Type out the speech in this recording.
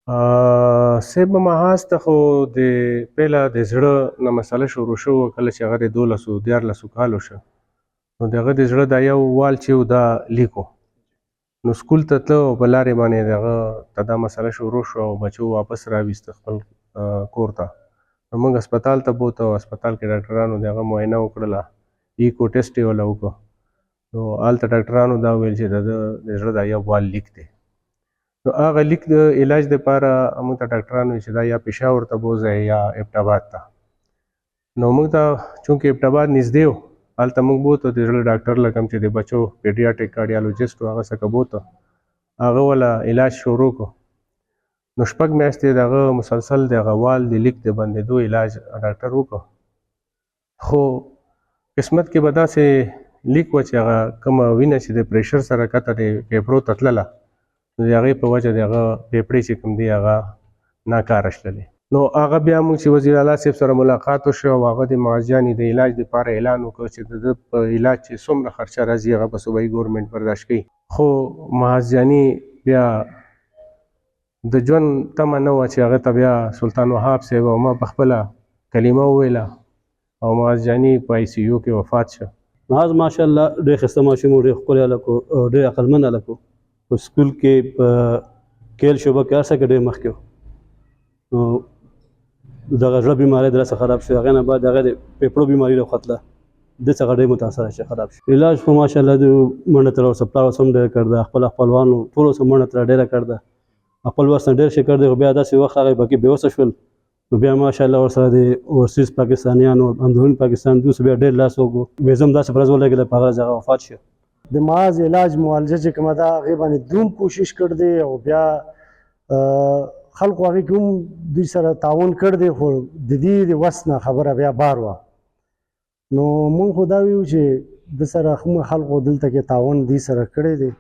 صاحب محاذ ته خو د پیله د زړه نه مسله شروع شوه کله چې هغه د 12 کالو شه نو د هغه د زړه دا یو وال چې و دا لیک و نو سکول ته تله او په لارې باندې د هغه ته دا مسله شروع شوه او بچو واپس راویسته خپل کور ته نو موږ هسپتال ته بوته او هسپتال کې ډاکټرانو د هغه معاینه وکړله ایکو ټسټ یې وله وکړو نو هلته ډاکټرانو دا وویل چې د زړه دا یو وال لیک دی نو هغه لیک د علاج دپاره موږ ته ډاکټرانو ویل چې دا یا پېښور ته بوځئ یا ابټاباد ته نو موږ ته چونکې ابټاباد نږدې و هلته موږ بوته د زړه ډاکټر له کوم چې د بچو پیډیاټریک کارډیالوجسټ و هغه څخه بوته هغه وله علاج شروع کړو نو 6 میاشتې د هغه مسلسل د هغه وال د لیک د بندېدو علاج ډاکټر وکړو خو قسمت کې به داسې لیک وه چې هغه کومه وینه چې د پریشر سره کته د پېپړو ته تلله نو د هغې په وجه د هغه پېپړې چې کوم دی هغه ناکاره شللې نو هغه بیا موږ چې وزیر اعلی صاحب سره ملاقات وشو او هغه د معاذ جانې د علاج دپاره اعلان وکړ چې د ده په علاج چې څومره خرچه راځي هغه به صوبایي ګورنمنټ برداشت کوي خو معاذ جانې بیا د ژوند تمه نه وه چې هغه ته بیا سلطان وهاب صاحب او ما په خپله کلمه وویله او معاذ جانې په آی سی یو کې وفات شو معاذ ماشاءالله ډېر ښایسته ماشوم و ډېر ښکلی هلک و ډېر عقلمند هلک و په سکول کې په کیل شعبه کې هر څه کې ډېر مخکې و نو دغه زړه بیمارۍ د راسه خراب شو هغې نه بعد هغه د پېپړو بیماري راوختله ده څخه ډېر متاثره شو خراب شو علاج خو ماشاءالله د منډه تر اوسه پلار اوس هم ډېره کړ ده خپل خپلوانو ټول اوس هم منډه تر ډېره کړ ده خپل وس نه ډېر شی کړ دی خو بیا داسې وخت راغی پکې بېوسه شول نو بیا ماشاءالله ورسره د اوورسیز پاکستانیانو اندرون پاکستان دوی بیا ډېر لاس وکړو ویزه هم داسې فرض ولګېده په هغه هغه وفات شو د معاذ علاج معالجه چې کومه ده هغې باندې دوم کوشش کړ دی او بیا خلکو هغې کې هم دوی سره تعاون کړ دی خو د دې د وس نه خبره بیا بار وه نو مونږ خو دا ویو چې د سره خلکو دلته کې تعاون دوی سره کړی دی